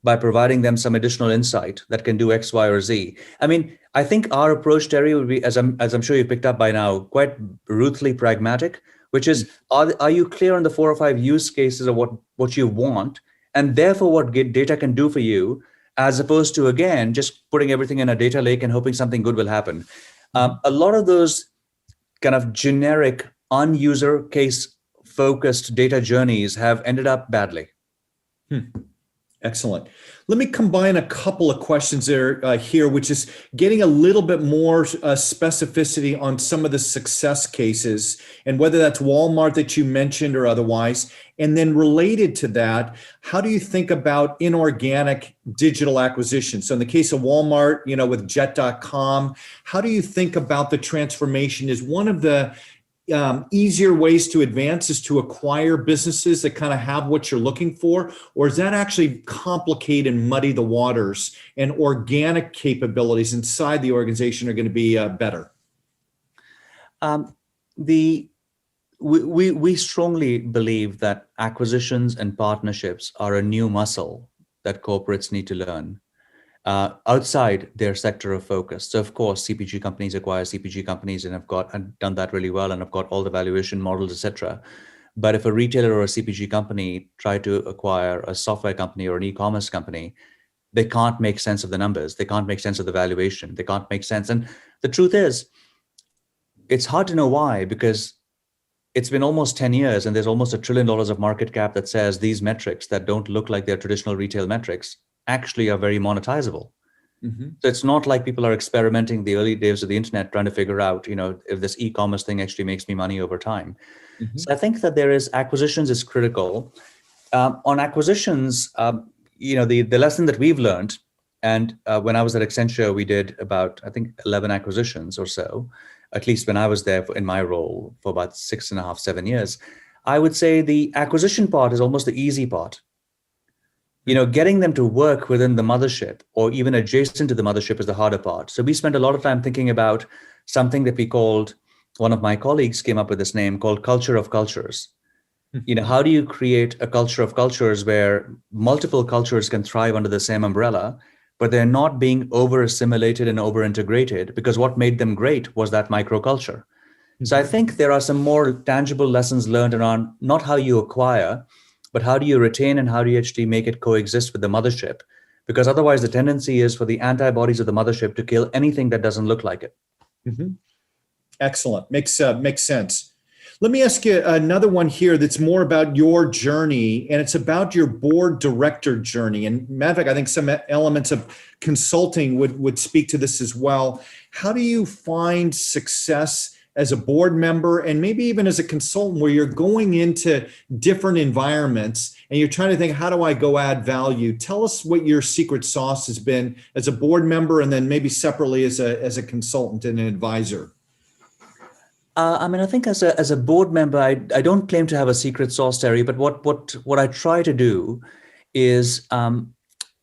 by providing them some additional insight that can do X, Y, or Z. I mean, I think our approach, Terry, would be, as I'm sure you picked up by now, quite ruthlessly pragmatic, which is, are you clear on the 4 or 5 use cases of what you want, and therefore what data can do for you, as opposed to, again, just putting everything in a data lake and hoping something good will happen. A lot of those kind of generic, un-user case focused data journeys have ended up badly. Excellent. Let me combine a couple of questions there here, which is getting a little bit more specificity on some of the success cases, and whether that's Walmart that you mentioned or otherwise. And then related to that, how do you think about inorganic digital acquisition? So in the case of Walmart, with Jet.com, how do you think about the transformation? Is one of the easier ways to advance is to acquire businesses that kind of have what you're looking for? Or is that actually complicate and muddy the waters, and organic capabilities inside the organization are going to be better? We strongly believe that acquisitions and partnerships are a new muscle that corporates need to learn outside their sector of focus. So of course, CPG companies acquire CPG companies and have done that really well and have got all the valuation models, etc. But if a retailer or a CPG company try to acquire a software company or an e-commerce company, they can't make sense of the numbers. They can't make sense of the valuation. They can't make sense. And the truth is, it's hard to know why, because it's been almost 10 years and there's almost $1 trillion of market cap that says these metrics that don't look like their traditional retail metrics actually are very monetizable. Mm-hmm. So it's not like people are experimenting the early days of the internet, trying to figure out, if this e-commerce thing actually makes me money over time. Mm-hmm. So I think that acquisitions is critical. On acquisitions, the lesson that we've learned, and when I was at Accenture, we did about, I think, 11 acquisitions or so, at least when I was there in my role for about 6.5, 7 years. I would say the acquisition part is almost the easy part. Getting them to work within the mothership or even adjacent to the mothership is the harder part. So we spent a lot of time thinking about something that we called, one of my colleagues came up with this name called culture of cultures. How do you create a culture of cultures where multiple cultures can thrive under the same umbrella, but they're not being over assimilated and over integrated, because what made them great was that microculture. So I think there are some more tangible lessons learned around not how you acquire, but how do you retain and how do you actually make it coexist with the mothership? Because otherwise the tendency is for the antibodies of the mothership to kill anything that doesn't look like it. Excellent. Makes sense. Let me ask you another one here that's more about your journey, and it's about your board director journey. And matter of fact, I think some elements of consulting would speak to this as well. How do you find success as a board member and maybe even as a consultant where you're going into different environments and you're trying to think, how do I go add value? Tell us what your secret sauce has been as a board member and then maybe separately as a consultant and an advisor. I think as a board member, I don't claim to have a secret sauce, Terry, but what I try to do is,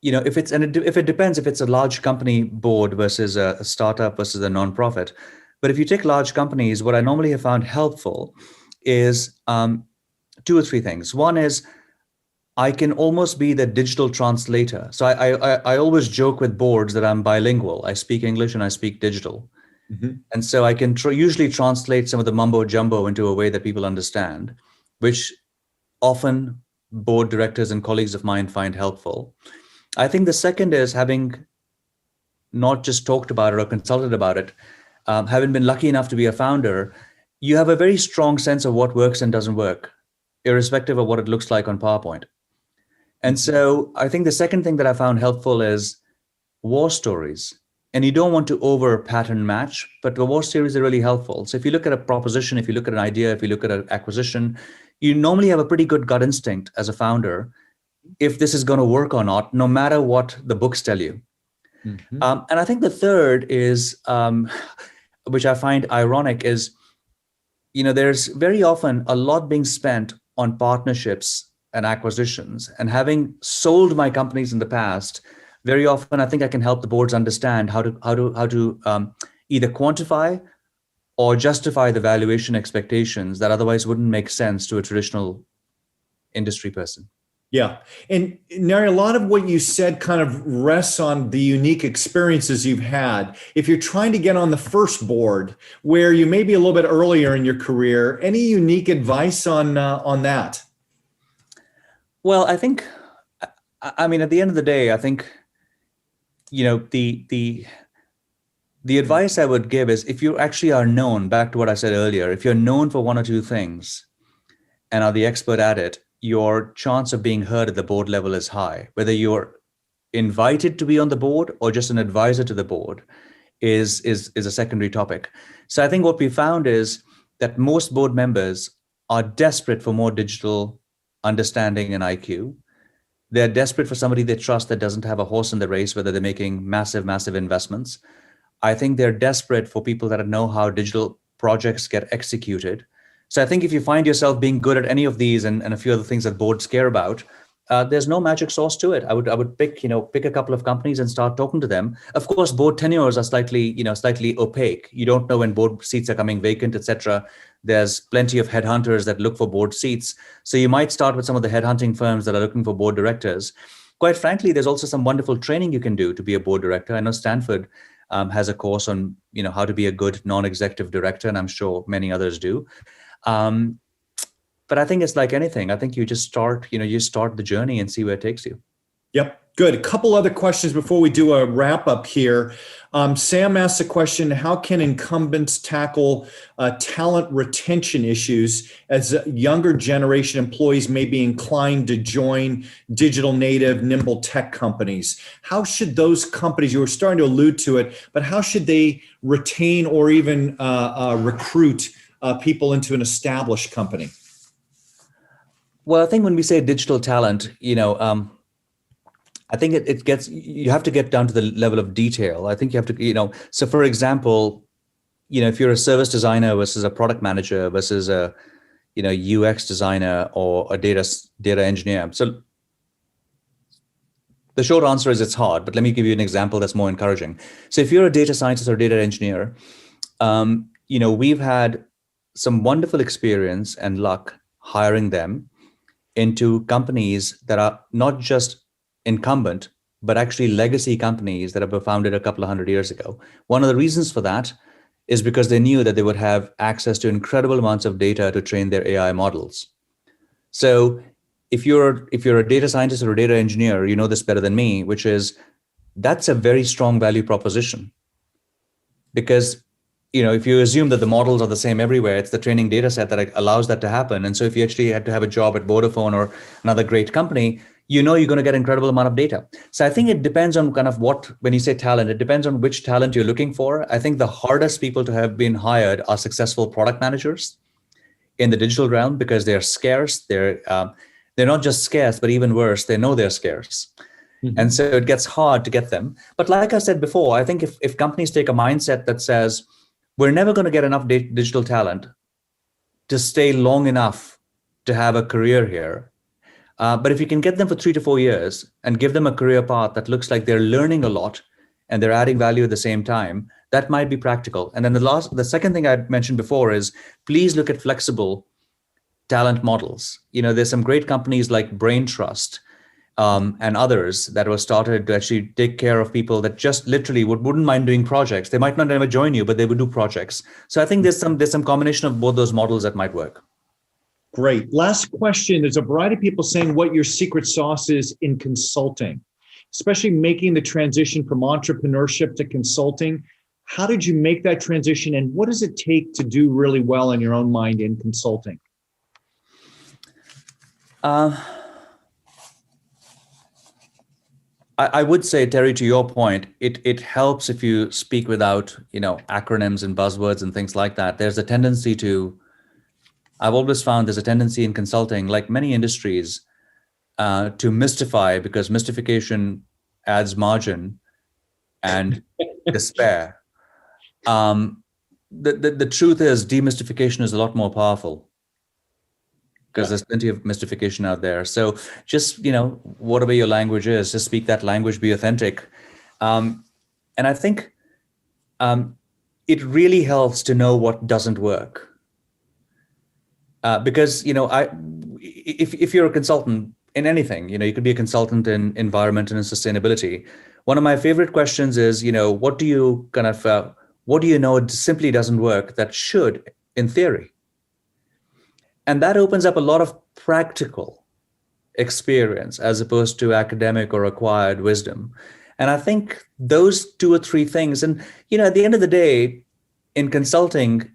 if it depends if it's a large company board versus a startup versus a nonprofit. But if you take large companies, what I normally have found helpful is 2 or 3 things. One is I can almost be the digital translator. So I always joke with boards that I'm bilingual. I speak English and I speak digital. And so I can usually translate some of the mumbo jumbo into a way that people understand, which often board directors and colleagues of mine find helpful. I think the second is, having not just talked about it or consulted about it, having been lucky enough to be a founder, you have a very strong sense of what works and doesn't work, irrespective of what it looks like on PowerPoint. And so I think the second thing that I found helpful is war stories. And you don't want to over pattern match, but the war stories are really helpful. So if you look at a proposition, if you look at an idea, if you look at an acquisition, you normally have a pretty good gut instinct as a founder if this is going to work or not, no matter what the books tell you. And I think the third is, which I find ironic, is, there's very often a lot being spent on partnerships and acquisitions. And having sold my companies in the past, very often I think I can help the boards understand how to either quantify or justify the valuation expectations that otherwise wouldn't make sense to a traditional industry person. Yeah. And Narry, a lot of what you said kind of rests on the unique experiences you've had. If you're trying to get on the first board where you may be a little bit earlier in your career, any unique advice on that? Well, I think, at the end of the day, I think, the advice I would give is, if you actually are known, back to what I said earlier, if you're known for 1 or 2 things and are the expert at it, your chance of being heard at the board level is high. Whether you're invited to be on the board or just an advisor to the board is a secondary topic. So I think what we found is that most board members are desperate for more digital understanding and IQ. They're desperate for somebody they trust that doesn't have a horse in the race, whether they're making massive, massive investments. I think they're desperate for people that know how digital projects get executed. So I think if you find yourself being good at any of these and a few other things that boards care about, there's no magic sauce to it. I would pick a couple of companies and start talking to them. Of course, board tenures are slightly opaque. You don't know when board seats are coming vacant, etc. There's plenty of headhunters that look for board seats. So you might start with some of the headhunting firms that are looking for board directors. Quite frankly, there's also some wonderful training you can do to be a board director. I know Stanford has a course on how to be a good non-executive director, and I'm sure many others do. But I think it's like anything. I think you just start the journey and see where it takes you. Yep. Good. A couple other questions before we do a wrap up here. Sam asked a question: how can incumbents tackle talent retention issues as younger generation employees may be inclined to join digital native, nimble tech companies? How should those companies, you were starting to allude to it, but how should they retain or even recruit people into an established company? Well, I think when we say digital talent, I think you have to get down to the level of detail. I think you have to, so for example, if you're a service designer versus a product manager versus a, UX designer or a data engineer. So the short answer is it's hard, but let me give you an example that's more encouraging. So if you're a data scientist or data engineer, we've had some wonderful experience and luck hiring them into companies that are not just incumbent, but actually legacy companies that were founded a couple of hundred years ago. One of the reasons for that is because they knew that they would have access to incredible amounts of data to train their AI models. So if you're a data scientist or a data engineer, you know this better than me, which is that's a very strong value proposition. Because if you assume that the models are the same everywhere, it's the training data set that allows that to happen. And so if you actually had to have a job at Vodafone or another great company, you're going to get incredible amount of data. So I think it depends on kind of when you say talent, it depends on which talent you're looking for. I think the hardest people to have been hired are successful product managers in the digital realm because they're scarce. They're not just scarce, but even worse, they know they're scarce. Mm-hmm. And so it gets hard to get them. But like I said before, I think if companies take a mindset that says, we're never going to get enough digital talent to stay long enough to have a career here. But if you can get them for 3 to 4 years and give them a career path that looks like they're learning a lot and they're adding value at the same time, that might be practical. And then the second thing I mentioned before is please look at flexible talent models. There's some great companies like Brain Trust and others that were started to actually take care of people that just literally wouldn't mind doing projects. They might not ever join you, but they would do projects. So I think there's some combination of both those models that might work. Great. Last question. There's a variety of people saying what your secret sauce is in consulting, especially making the transition from entrepreneurship to consulting. How did you make that transition, and what does it take to do really well in your own mind in consulting? I would say, Terry, to your point, it helps if you speak without, acronyms and buzzwords and things like that. There's a tendency I've always found there's a tendency in consulting, like many industries, to mystify, because mystification adds margin and despair. The truth is demystification is a lot more powerful, because there's plenty of mystification out there. So just, whatever your language is, just speak that language, be authentic. And I think it really helps to know what doesn't work. Because, if you're a consultant in anything, you could be a consultant in environment and in sustainability. One of my favorite questions is, what do you know it simply doesn't work that should in theory? And that opens up a lot of practical experience as opposed to academic or acquired wisdom. And I think those 2 or 3 things, and, at the end of the day, in consulting,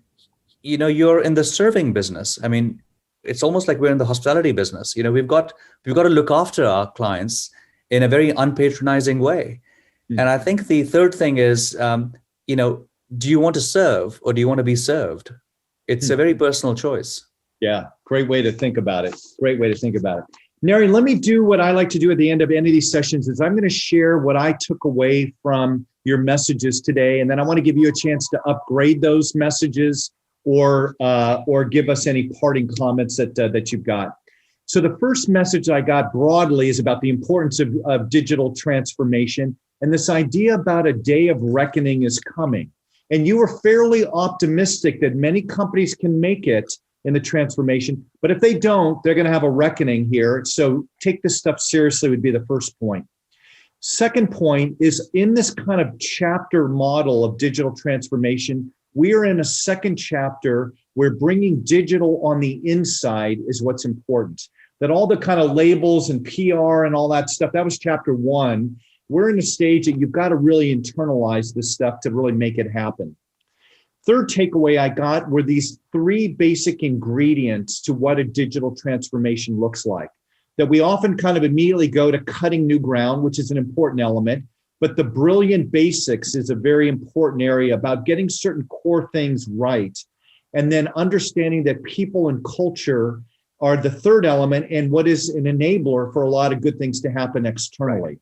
you're in the serving business. I mean, it's almost like we're in the hospitality business. We've got to look after our clients in a very unpatronizing way. Mm-hmm. And I think the third thing is, do you want to serve or do you want to be served? It's a very personal choice. Yeah, great way to think about it. Narry, let me do what I like to do at the end of any of these sessions is I'm going to share what I took away from your messages today. And then I want to give you a chance to upgrade those messages or give us any parting comments that you've got. So the first message I got broadly is about the importance of digital transformation and this idea about a day of reckoning is coming. And you were fairly optimistic that many companies can make it in the transformation, but if they don't, they're going to have a reckoning here. So take this stuff seriously would be the first point. Second point is in this kind of chapter model of digital transformation, we are in a second chapter where bringing digital on the inside is what's important. That all the kind of labels and PR and all that stuff, that was chapter 1. We're in a stage that you've got to really internalize this stuff to really make it happen. Third takeaway I got were these 3 basic ingredients to what a digital transformation looks like. That we often kind of immediately go to cutting new ground, which is an important element, but the brilliant basics is a very important area about getting certain core things right. And then understanding that people and culture are the third element and what is an enabler for a lot of good things to happen externally.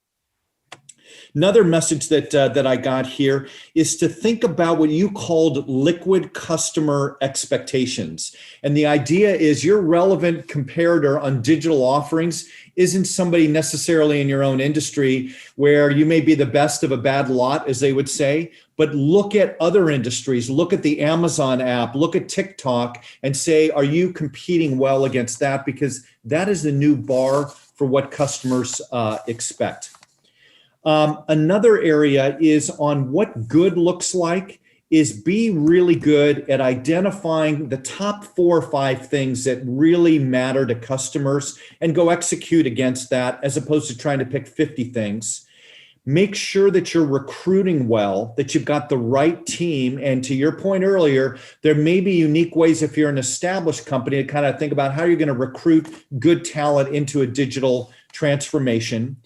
Another message that I got here is to think about what you called liquid customer expectations. And the idea is your relevant comparator on digital offerings isn't somebody necessarily in your own industry where you may be the best of a bad lot, as they would say, but look at other industries, look at the Amazon app, look at TikTok and say, are you competing well against that? Because that is the new bar for what customers expect. Another area is on what good looks like is be really good at identifying the top 4 or 5 things that really matter to customers and go execute against that as opposed to trying to pick 50 things. Make sure that you're recruiting well, that you've got the right team. And to your point earlier, there may be unique ways if you're an established company to kind of think about how you're going to recruit good talent into a digital transformation.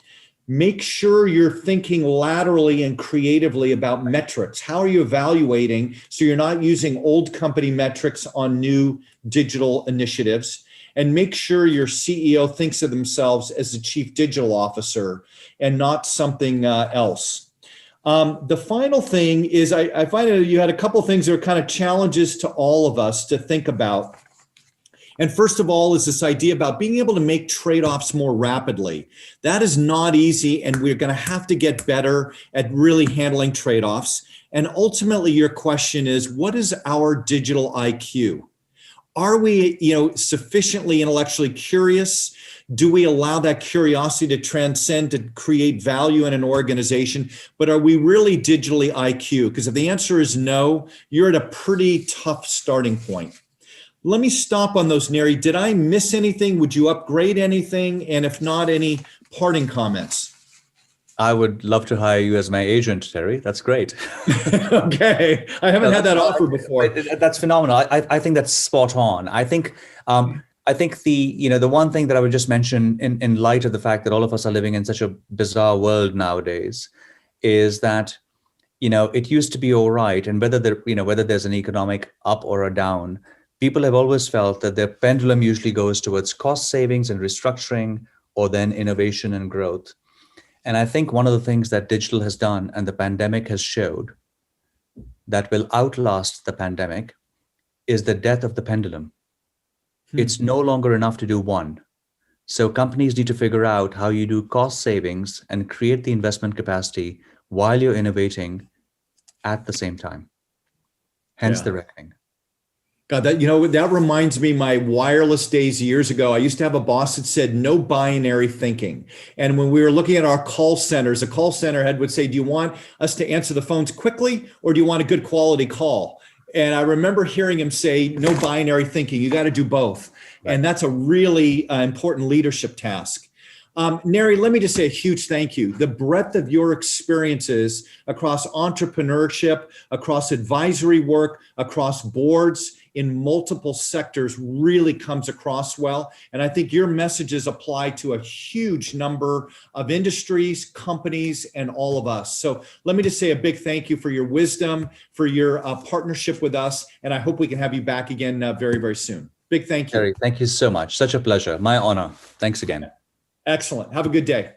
Make sure you're thinking laterally and creatively about metrics. How are you evaluating so you're not using old company metrics on new digital initiatives? And make sure your CEO thinks of themselves as the chief digital officer and not something else. The final thing is I find that you had a couple of things that are kind of challenges to all of us to think about. And first of all is this idea about being able to make trade-offs more rapidly. That is not easy, and we're going to have to get better at really handling trade-offs. And ultimately, your question is, what is our digital IQ? Are we, sufficiently intellectually curious? Do we allow that curiosity to transcend to create value in an organization? But are we really digitally IQ? Because if the answer is no, you're at a pretty tough starting point. Let me stop on those, Narry. Did I miss anything? Would you upgrade anything? And if not, any parting comments? I would love to hire you as my agent, Terry. That's great. Okay. I haven't had that offer before. That's phenomenal. I think that's spot on. I think the one thing that I would just mention in light of the fact that all of us are living in such a bizarre world nowadays is that, it used to be all right. And whether there's an economic up or a down, people have always felt that their pendulum usually goes towards cost savings and restructuring or then innovation and growth. And I think one of the things that digital has done and the pandemic has showed that will outlast the pandemic is the death of the pendulum. It's no longer enough to do one. So companies need to figure out how you do cost savings and create the investment capacity while you're innovating at the same time. Hence the reckoning. God, that reminds me my wireless days years ago. I used to have a boss that said no binary thinking. And when we were looking at our call centers, a call center head would say, do you want us to answer the phones quickly or do you want a good quality call? And I remember hearing him say, no binary thinking, you got to do both. Right. And that's a really important leadership task. Narry, let me just say a huge thank you. The breadth of your experiences across entrepreneurship, across advisory work, across boards in multiple sectors really comes across well. And I think your messages apply to a huge number of industries, companies, and all of us. So let me just say a big thank you for your wisdom, for your partnership with us. And I hope we can have you back again very, very soon. Big thank you. Terry, thank you so much. Such a pleasure. My honor. Thanks again. Excellent. Have a good day.